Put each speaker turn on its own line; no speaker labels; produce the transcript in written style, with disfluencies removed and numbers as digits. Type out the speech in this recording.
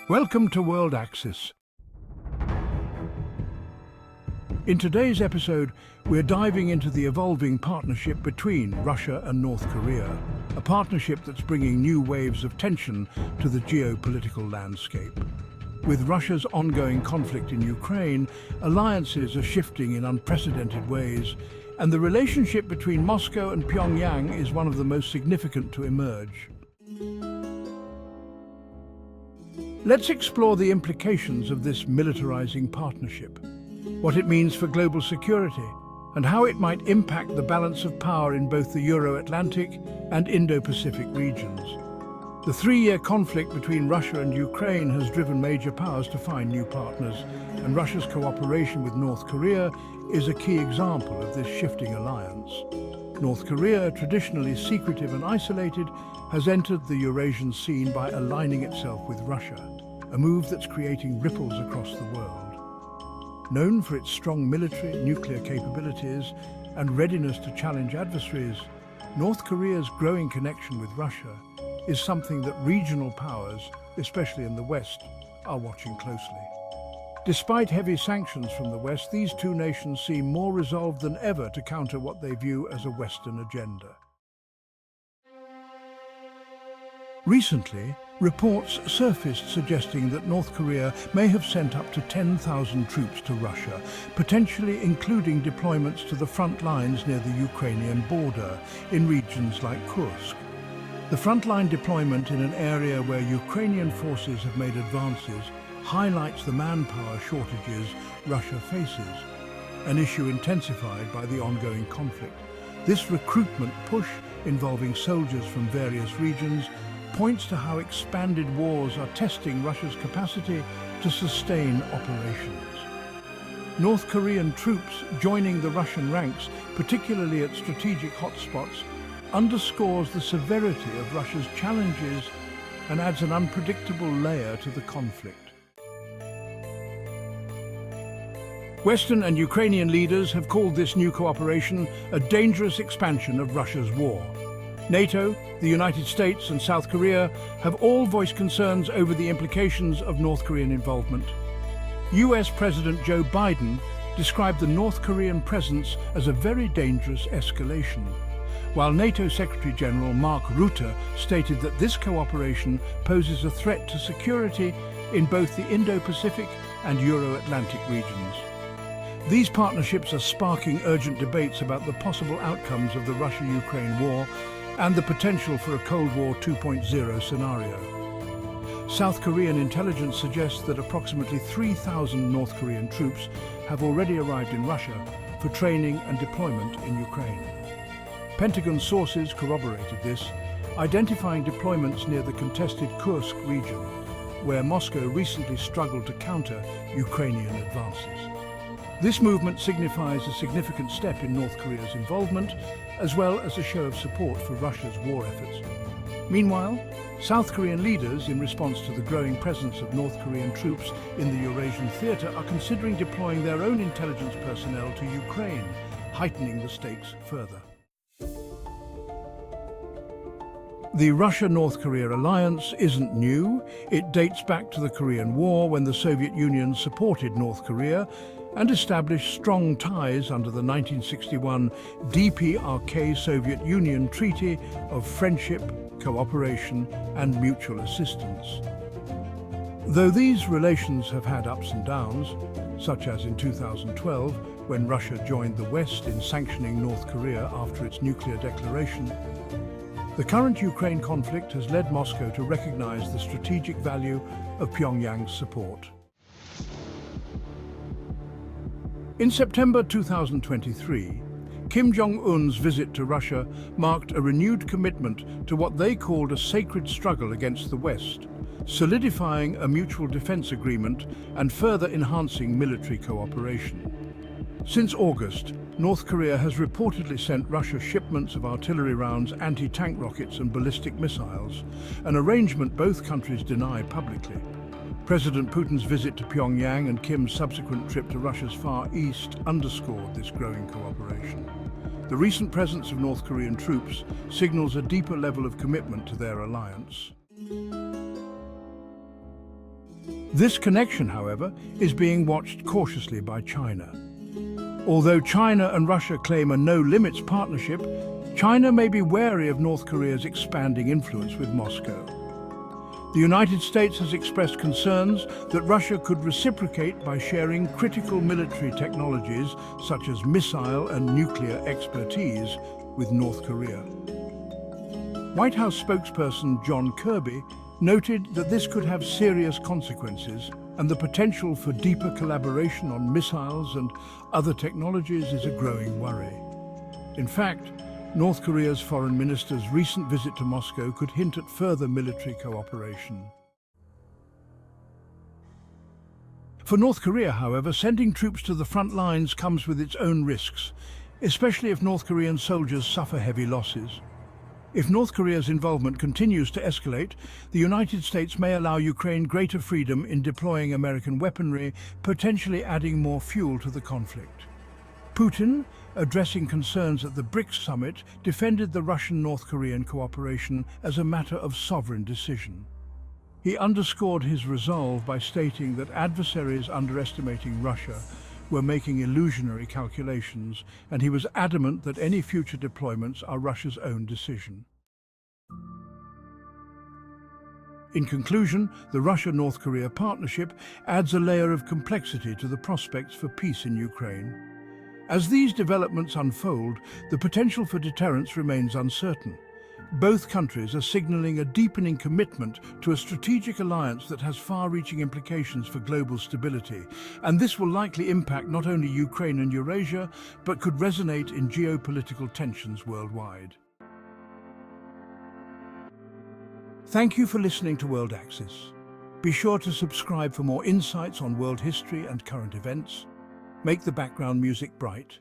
Welcome to WorldAxis. In today's episode, we're diving into the evolving partnership between Russia and North Korea, a partnership that's bringing new waves of tension to the geopolitical landscape. With Russia's ongoing conflict in Ukraine, alliances are shifting in unprecedented ways, and the relationship between Moscow and Pyongyang is one of the most significant to emerge. Let's explore the implications of this militarizing partnership, what it means for global security, and how it might impact the balance of power in both the Euro-Atlantic and Indo-Pacific regions. The three-year conflict between Russia and Ukraine has driven major powers to find new partners, and Russia's cooperation with North Korea is a key example of this shifting alliance. North Korea, traditionally secretive and isolated, has entered the Eurasian scene by aligning itself with Russia, a move that's creating ripples across the world. Known for its strong military, nuclear capabilities and readiness to challenge adversaries, North Korea's growing connection with Russia is something that regional powers, especially in the West, are watching closely. Despite heavy sanctions from the West, these two nations seem more resolved than ever to counter what they view as a Western agenda. Recently, reports surfaced suggesting that North Korea may have sent up to 10,000 troops to Russia, potentially including deployments to the front lines near the Ukrainian border in regions like Kursk. The frontline deployment in an area where Ukrainian forces have made advances highlights the manpower shortages Russia faces, an issue intensified by the ongoing conflict. This recruitment push, involving soldiers from various regions, points to how expanded wars are testing Russia's capacity to sustain operations. North Korean troops joining the Russian ranks, particularly at strategic hotspots, underscores the severity of Russia's challenges and adds an unpredictable layer to the conflict. Western and Ukrainian leaders have called this new cooperation a dangerous expansion of Russia's war. NATO, the United States and South Korea have all voiced concerns over the implications of North Korean involvement. US President Joe Biden described the North Korean presence as a very dangerous escalation, while NATO Secretary General Mark Rutte stated that this cooperation poses a threat to security in both the Indo-Pacific and Euro-Atlantic regions. These partnerships are sparking urgent debates about the possible outcomes of the Russia-Ukraine war and the potential for a Cold War 2.0 scenario. South Korean intelligence suggests that approximately 3,000 North Korean troops have already arrived in Russia for training and deployment in Ukraine. Pentagon sources corroborated this, identifying deployments near the contested Kursk region, where Moscow recently struggled to counter Ukrainian advances. This movement signifies a significant step in North Korea's involvement, as well as a show of support for Russia's war efforts. Meanwhile, South Korean leaders, in response to the growing presence of North Korean troops in the Eurasian theater, are considering deploying their own intelligence personnel to Ukraine, heightening the stakes further. The Russia-North Korea alliance isn't new. It dates back to the Korean War, when the Soviet Union supported North Korea and established strong ties under the 1961 DPRK Soviet Union Treaty of Friendship, Cooperation and Mutual Assistance. Though these relations have had ups and downs, such as in 2012, when Russia joined the West in sanctioning North Korea after its nuclear declaration, the current Ukraine conflict has led Moscow to recognize the strategic value of Pyongyang's support. In September 2023, Kim Jong-un's visit to Russia marked a renewed commitment to what they called a sacred struggle against the West, solidifying a mutual defense agreement and further enhancing military cooperation. Since August, North Korea has reportedly sent Russia shipments of artillery rounds, anti-tank rockets and ballistic missiles, an arrangement both countries deny publicly. President Putin's visit to Pyongyang and Kim's subsequent trip to Russia's Far East underscored this growing cooperation. The recent presence of North Korean troops signals a deeper level of commitment to their alliance. This connection, however, is being watched cautiously by China. Although China and Russia claim a no-limits partnership, China may be wary of North Korea's expanding influence with Moscow. The United States has expressed concerns that Russia could reciprocate by sharing critical military technologies such as missile and nuclear expertise with North Korea. White House spokesperson John Kirby noted that this could have serious consequences, and the potential for deeper collaboration on missiles and other technologies is a growing worry. In fact, North Korea's foreign minister's recent visit to Moscow could hint at further military cooperation. For North Korea, however, sending troops to the front lines comes with its own risks, especially if North Korean soldiers suffer heavy losses. If North Korea's involvement continues to escalate, the United States may allow Ukraine greater freedom in deploying American weaponry, potentially adding more fuel to the conflict. Putin, addressing concerns at the BRICS summit, defended the Russian-North Korean cooperation as a matter of sovereign decision. He underscored his resolve by stating that adversaries underestimating Russia were making illusionary calculations, and he was adamant that any future deployments are Russia's own decision. In conclusion, the Russia-North Korea partnership adds a layer of complexity to the prospects for peace in Ukraine. As these developments unfold, the potential for deterrence remains uncertain. Both countries are signaling a deepening commitment to a strategic alliance that has far-reaching implications for global stability, and this will likely impact not only Ukraine and Eurasia, but could resonate in geopolitical tensions worldwide. Thank you for listening to WorldAxis. Be sure to subscribe for more insights on world history and current events. Make the background music bright.